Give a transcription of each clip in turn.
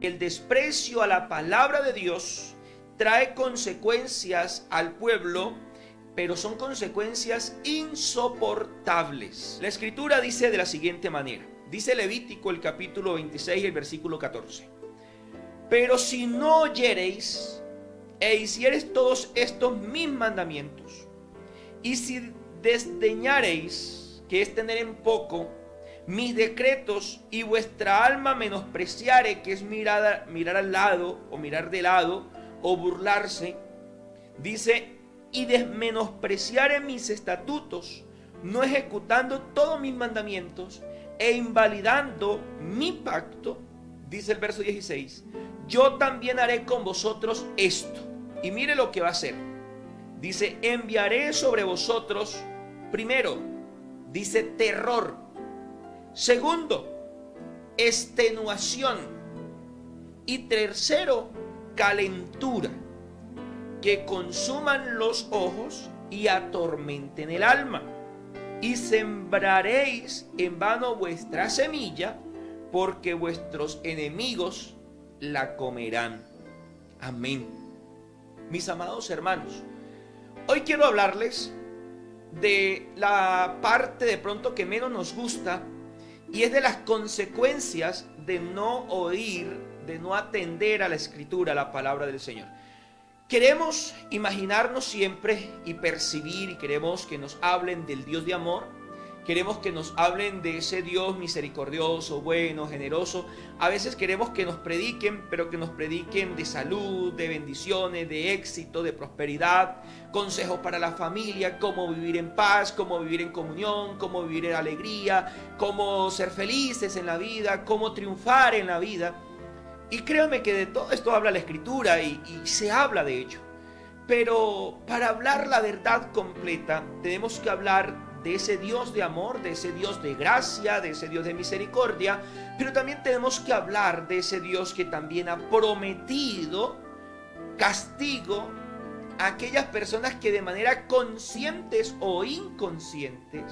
El desprecio a la palabra de Dios trae consecuencias al pueblo, pero son consecuencias insoportables. La Escritura dice de la siguiente manera, dice Levítico el capítulo 26 el versículo 14: pero si no oyereis e hiciereis todos estos mis mandamientos, y si desdeñareis, que es tener en poco, mis decretos, y vuestra alma menospreciare, que es mirar al lado, o mirar de lado, o burlarse, dice, y menospreciare mis estatutos, no ejecutando todos mis mandamientos, e invalidando mi pacto, dice el verso 16, yo también haré con vosotros esto. Y mire lo que va a hacer. Dice, enviaré sobre vosotros, primero, dice terror. Segundo, extenuación. Y tercero, calentura, que consuman los ojos y atormenten el alma. Y sembraréis en vano vuestra semilla, porque vuestros enemigos la comerán. Amén. Mis amados hermanos, hoy quiero hablarles de la parte de pronto que menos nos gusta, y es de las consecuencias de no oír, de no atender a la Escritura, a la palabra del Señor. Queremos imaginarnos siempre y percibir, y queremos que nos hablen del Dios de amor. Queremos que nos hablen de ese Dios misericordioso, bueno, generoso. A veces queremos que nos prediquen, pero que nos prediquen de salud, de bendiciones, de éxito, de prosperidad, consejos para la familia, cómo vivir en paz, cómo vivir en comunión, cómo vivir en alegría, cómo ser felices en la vida, cómo triunfar en la vida. Y créanme que de todo esto habla la Escritura y se habla de ello. Pero para hablar la verdad completa, tenemos que hablar de ese Dios de amor, de ese Dios de gracia, de ese Dios de misericordia, pero también tenemos que hablar de ese Dios que también ha prometido castigo a aquellas personas que de manera conscientes o inconscientes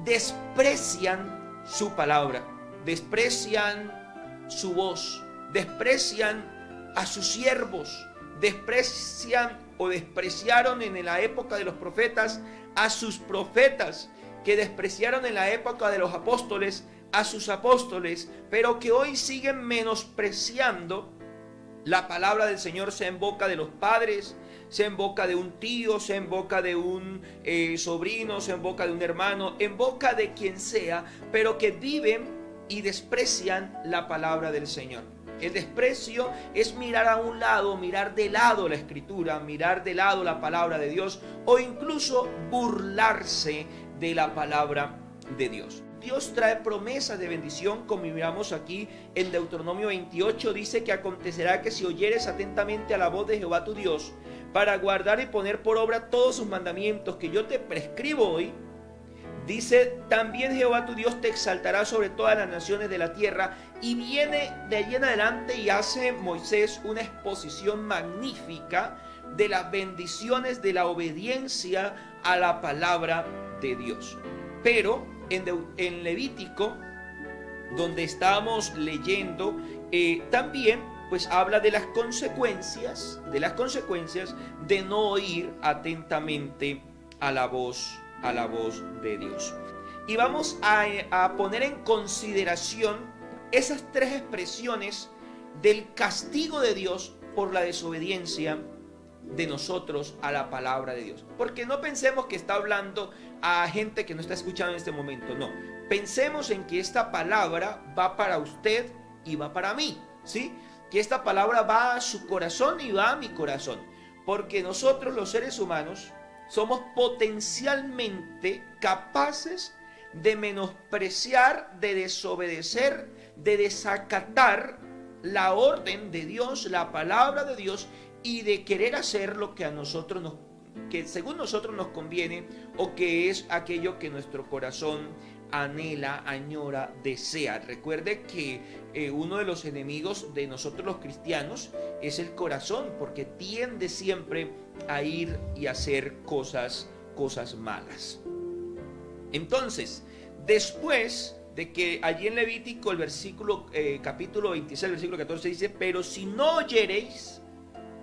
desprecian su palabra, desprecian su voz, desprecian a sus siervos, desprecian o despreciaron en la época de los profetas a sus profetas, que despreciaron en la época de los apóstoles a sus apóstoles, pero que hoy siguen menospreciando la palabra del Señor, sea en boca de los padres, sea en boca de un tío, sea en boca de un sobrino, sea en boca de un hermano, en boca de quien sea, pero que viven y desprecian la palabra del Señor. El desprecio es mirar a un lado, mirar de lado la Escritura, mirar de lado la palabra de Dios, o incluso burlarse de la palabra de Dios. Dios trae promesas de bendición, como miramos aquí en Deuteronomio 28, dice que acontecerá que si oyeres atentamente a la voz de Jehová tu Dios, para guardar y poner por obra todos sus mandamientos que yo te prescribo hoy, dice, también Jehová tu Dios te exaltará sobre todas las naciones de la tierra. Y viene de allí en adelante y hace Moisés una exposición magnífica de las bendiciones de la obediencia a la palabra de Dios. Pero en Levítico, donde estamos leyendo, también pues habla de las consecuencias de no oír atentamente a la voz de Dios. Y vamos a poner en consideración esas tres expresiones del castigo de Dios por la desobediencia de nosotros a la palabra de Dios. Porque no pensemos que está hablando a gente que no está escuchando en este momento, no. Pensemos en que esta palabra va para usted y va para mí, ¿sí? Que esta palabra va a su corazón y va a mi corazón. Porque nosotros, los seres humanos, somos potencialmente capaces de menospreciar, de desobedecer, de desacatar la orden de Dios, la palabra de Dios, y de querer hacer lo que a nosotros que según nosotros nos conviene, o que es aquello que nuestro corazón anhela, añora, desea. Recuerde que uno de los enemigos de nosotros los cristianos es el corazón, porque tiende siempre a ir y hacer cosas malas. Entonces, después de que allí en Levítico, el versículo, capítulo 26, el versículo 14 dice, pero si no oyereis,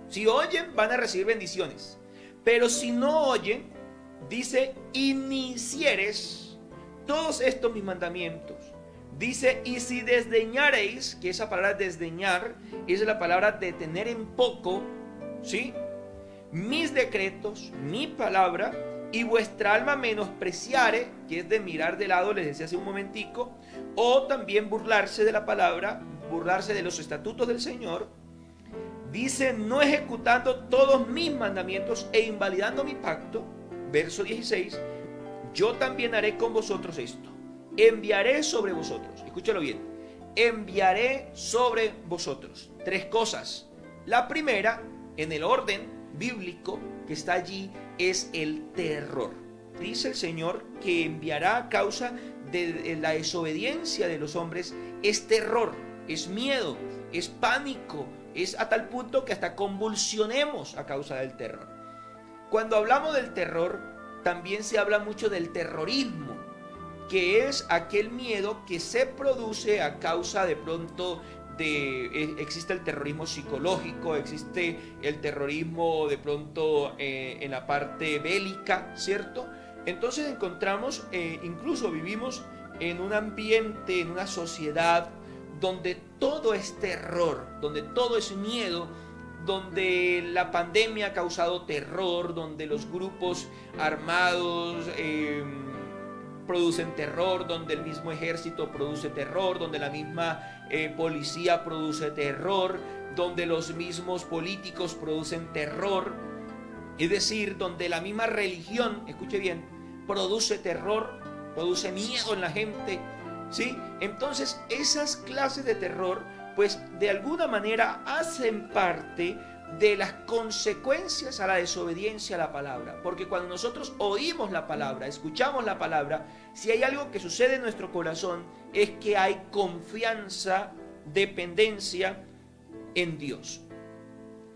si oyen van a recibir bendiciones, pero si no oyen, dice, iniciares todos estos mis mandamientos. Dice, y si desdeñareis, que esa palabra desdeñar es la palabra de tener en poco, ¿sí?, mis decretos, mi palabra, y vuestra alma menospreciare, que es de mirar de lado, les decía hace un momentico, o también burlarse de la palabra, burlarse de los estatutos del Señor, dice, no ejecutando todos mis mandamientos e invalidando mi pacto, verso 16, yo también haré con vosotros esto, enviaré sobre vosotros, escúchalo bien, enviaré sobre vosotros 3 cosas. La primera, en el orden bíblico que está allí, es el terror. Dice el Señor que enviará a causa de la desobediencia de los hombres, es terror, es miedo, es pánico, es a tal punto que hasta convulsionemos a causa del terror. Cuando hablamos del terror, también se habla mucho del terrorismo, que es aquel miedo que se produce a causa de pronto existe el terrorismo psicológico, existe el terrorismo de pronto en la parte bélica, ¿cierto? Entonces encontramos, incluso vivimos en un ambiente, en una sociedad donde todo es terror, donde todo es miedo, donde la pandemia ha causado terror, donde los grupos armados producen terror, donde el mismo ejército produce terror, donde la misma policía produce terror, donde los mismos políticos producen terror, es decir, donde la misma religión, escuche bien, produce terror, produce miedo en la gente, ¿sí? Entonces esas clases de terror, pues de alguna manera hacen parte de las consecuencias a la desobediencia a la palabra, porque cuando nosotros oímos la palabra, escuchamos la palabra, si hay algo que sucede en nuestro corazón es que hay confianza, dependencia en Dios.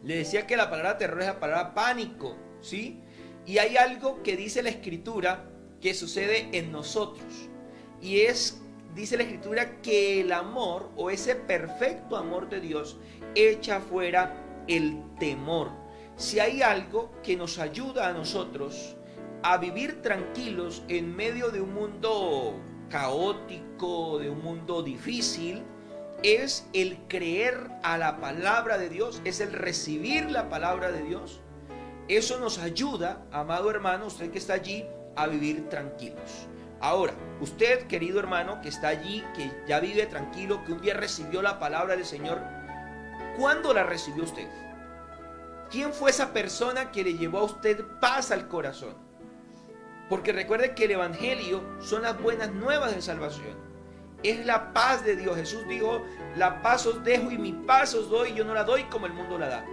Le decía que la palabra terror es la palabra pánico, ¿sí? Y hay algo que dice la Escritura que sucede en nosotros, y dice la Escritura que el amor, o ese perfecto amor de Dios, echa fuera el temor. Si hay algo que nos ayuda a nosotros a vivir tranquilos en medio de un mundo caótico, de un mundo difícil, es el creer a la palabra de Dios, es el recibir la palabra de Dios. Eso nos ayuda, amado hermano, usted que está allí, a vivir tranquilos. Ahora, usted, querido hermano, que está allí, que ya vive tranquilo, que un día recibió la palabra del Señor, ¿cuándo la recibió usted? ¿Quién fue esa persona que le llevó a usted paz al corazón? Porque recuerde que el Evangelio son las buenas nuevas de salvación. Es la paz de Dios. Jesús dijo, la paz os dejo y mi paz os doy, yo no la doy como el mundo la da.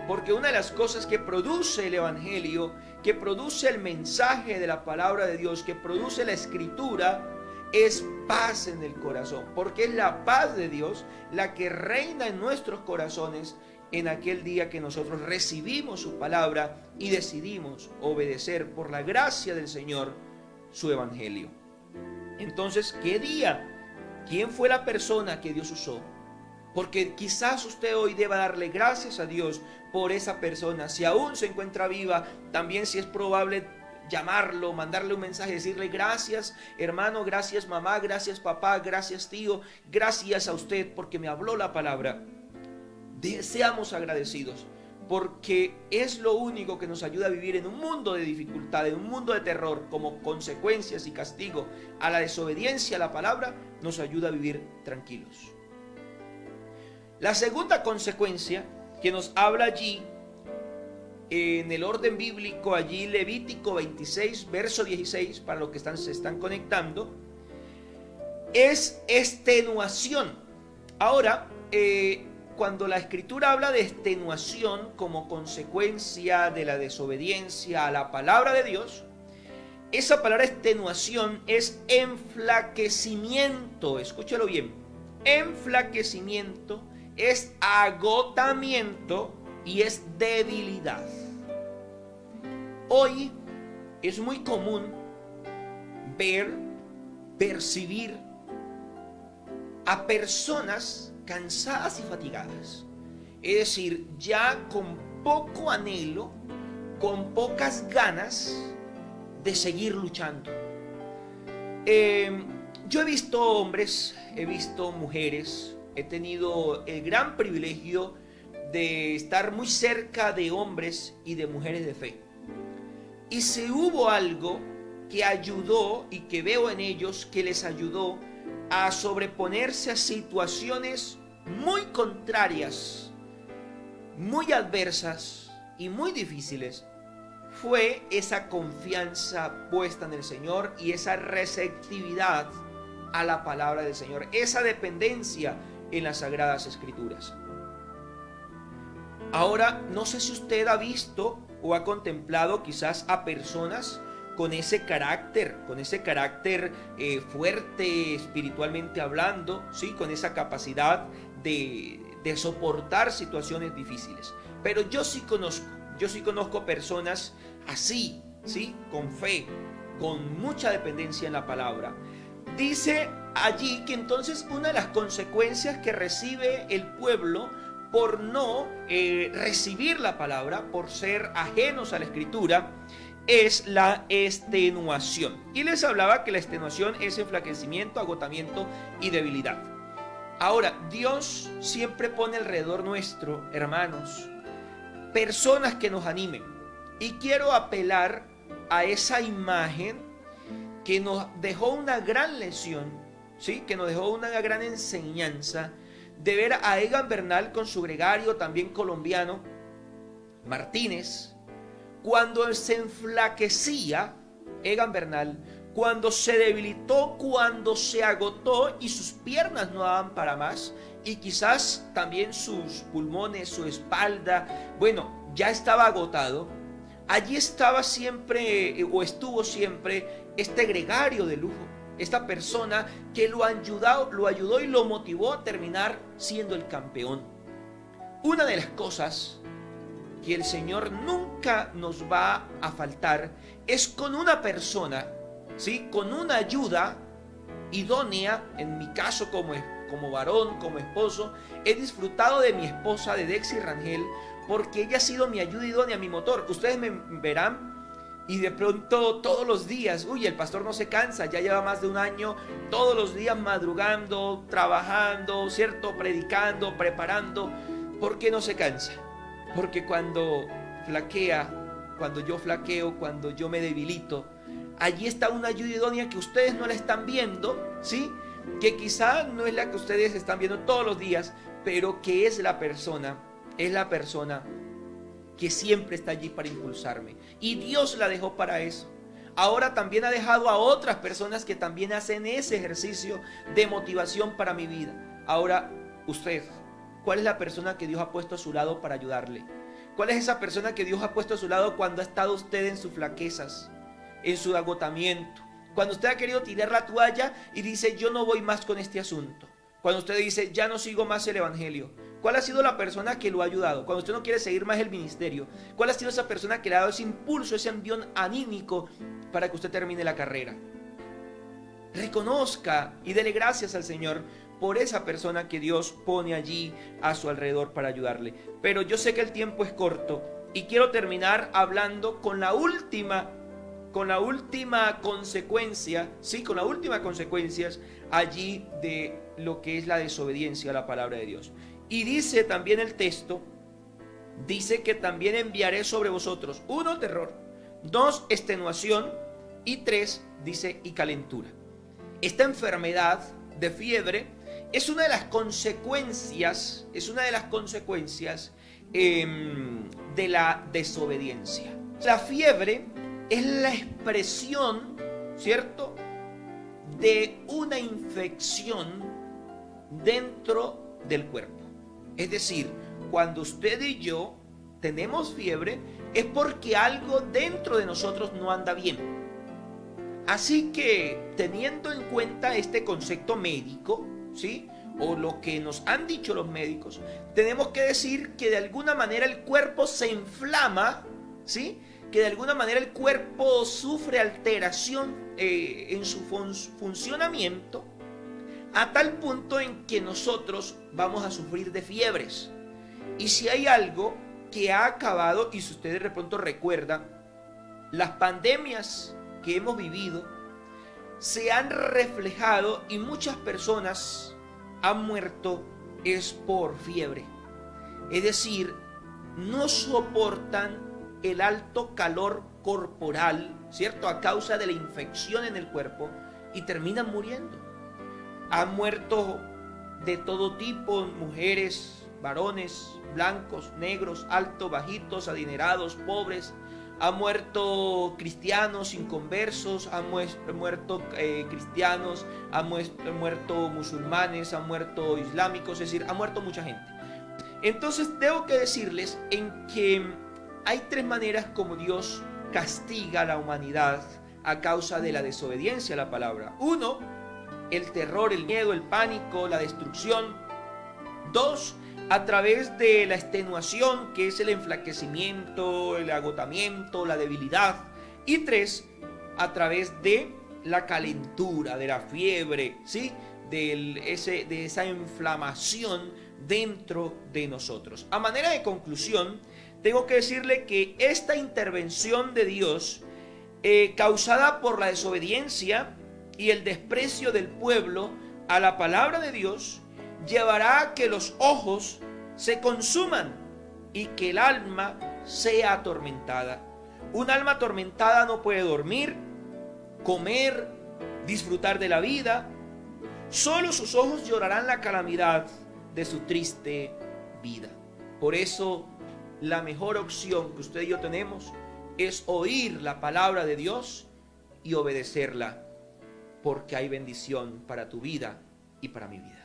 Porque una de las cosas que produce el Evangelio, que produce el mensaje de la palabra de Dios, que produce la Escritura, es paz en el corazón, porque es la paz de Dios la que reina en nuestros corazones en aquel día que nosotros recibimos su palabra y decidimos obedecer por la gracia del Señor su evangelio. Entonces, ¿qué día? ¿Quién fue la persona que Dios usó? Porque quizás usted hoy deba darle gracias a Dios por esa persona. Si aún se encuentra viva, también si es probable llamarlo, mandarle un mensaje, decirle gracias hermano, gracias mamá, gracias papá, gracias tío, gracias a usted porque me habló la palabra. Seamos agradecidos, porque es lo único que nos ayuda a vivir en un mundo de dificultad, en un mundo de terror, como consecuencias y castigo a la desobediencia a la palabra, nos ayuda a vivir tranquilos. La segunda consecuencia que nos habla allí, en el orden bíblico, allí Levítico 26, verso 16, para los que se están conectando, es extenuación. Ahora, cuando la Escritura habla de extenuación como consecuencia de la desobediencia a la palabra de Dios, esa palabra extenuación es enflaquecimiento. Escúchalo bien. Enflaquecimiento es agotamiento y es debilidad. Hoy es muy común ver, percibir a personas cansadas y fatigadas. Es decir, ya con poco anhelo, con pocas ganas de seguir luchando. Yo he visto hombres, he visto mujeres, he tenido el gran privilegio de estar muy cerca de hombres y de mujeres de fe. Y si hubo algo que ayudó y que veo en ellos que les ayudó a sobreponerse a situaciones muy contrarias, muy adversas y muy difíciles, fue esa confianza puesta en el Señor y esa receptividad a la palabra del Señor, esa dependencia en las Sagradas Escrituras. Ahora, no sé si usted ha visto o ha contemplado quizás a personas con ese carácter fuerte espiritualmente hablando, ¿sí? Con esa capacidad de soportar situaciones difíciles. Pero yo sí conozco personas así, ¿sí? Con fe, con mucha dependencia en la palabra. Dice allí que entonces una de las consecuencias que recibe el pueblo por no recibir la palabra, por ser ajenos a la Escritura, es la extenuación. Y les hablaba que la extenuación es enflaquecimiento, agotamiento y debilidad. Ahora, Dios siempre pone alrededor nuestro, hermanos, personas que nos animen. Y quiero apelar a esa imagen que nos dejó una gran lección, ¿sí? Que nos dejó una gran enseñanza de ver a Egan Bernal con su gregario también colombiano, Martínez, cuando se enflaquecía, Egan Bernal, cuando se debilitó, cuando se agotó y sus piernas no daban para más, y quizás también sus pulmones, su espalda, bueno, ya estaba agotado. Allí estaba siempre, o estuvo siempre, este gregario de lujo, esta persona que lo ayudó y lo motivó a terminar siendo el campeón. Una de las cosas que el Señor nunca nos va a faltar es con una persona, ¿sí? Con una ayuda idónea. En mi caso como varón, como esposo, he disfrutado de mi esposa, de Dexy Rangel, porque ella ha sido mi ayuda idónea, mi motor. Ustedes me verán y de pronto todos los días, el pastor no se cansa, ya lleva más de un año, todos los días madrugando, trabajando, ¿cierto? Predicando, preparando. ¿Por qué no se cansa? Porque cuando flaquea, cuando yo flaqueo, cuando yo me debilito, allí está una ayuda idónea que ustedes no la están viendo, ¿sí? Que quizá no es la que ustedes están viendo todos los días, pero que es la persona que siempre está allí para impulsarme. Y Dios la dejó para eso. Ahora también ha dejado a otras personas que también hacen ese ejercicio de motivación para mi vida. Ahora, usted, ¿cuál es la persona que Dios ha puesto a su lado para ayudarle? ¿Cuál es esa persona que Dios ha puesto a su lado cuando ha estado usted en sus flaquezas, en su agotamiento? Cuando usted ha querido tirar la toalla y dice, yo no voy más con este asunto. Cuando usted dice, ya no sigo más el evangelio. ¿Cuál ha sido la persona que lo ha ayudado? Cuando usted no quiere seguir más el ministerio, ¿cuál ha sido esa persona que le ha dado ese impulso, ese envión anímico para que usted termine la carrera? Reconozca y dele gracias al Señor por esa persona que Dios pone allí a su alrededor para ayudarle. Pero yo sé que el tiempo es corto y quiero terminar hablando con la última consecuencia, sí, con la última consecuencia allí de lo que es la desobediencia a la palabra de Dios. Y dice también el texto, dice que también enviaré sobre vosotros, 1, terror, 2, extenuación, y 3, dice, y calentura. Esta enfermedad de fiebre es una de las consecuencias, de la desobediencia. La fiebre es la expresión, ¿cierto?, de una infección dentro del cuerpo. Es decir, cuando usted y yo tenemos fiebre, es porque algo dentro de nosotros no anda bien. Así que, teniendo en cuenta este concepto médico, ¿sí?, o lo que nos han dicho los médicos, tenemos que decir que de alguna manera el cuerpo se inflama, ¿sí?, que de alguna manera el cuerpo sufre alteración en su funcionamiento a tal punto en que nosotros vamos a sufrir de fiebres. Y si hay algo que ha acabado, y si ustedes de pronto recuerdan, las pandemias que hemos vivido se han reflejado y muchas personas han muerto es por fiebre. Es decir, no soportan el alto calor corporal, ¿cierto? A causa de la infección en el cuerpo y terminan muriendo. Han muerto de todo tipo, mujeres, varones, blancos, negros, altos, bajitos, adinerados, pobres. Han muerto cristianos inconversos, han muerto cristianos, han muerto musulmanes, han muerto islámicos, es decir, ha muerto mucha gente. Entonces tengo que decirles en que hay tres maneras como Dios castiga a la humanidad a causa de la desobediencia a la palabra. Uno, el terror, el miedo, el pánico, la destrucción. Dos, a través de la extenuación, que es el enflaquecimiento, el agotamiento, la debilidad. Y tres, a través de la calentura, de la fiebre, ¿sí? De esa inflamación dentro de nosotros. A manera de conclusión, tengo que decirle que esta intervención de Dios, causada por la desobediencia y el desprecio del pueblo a la palabra de Dios, llevará a que los ojos se consuman y que el alma sea atormentada. Un alma atormentada no puede dormir, comer, disfrutar de la vida. Solo sus ojos llorarán la calamidad de su triste vida. Por eso, la mejor opción que usted y yo tenemos es oír la palabra de Dios y obedecerla, porque hay bendición para tu vida y para mi vida.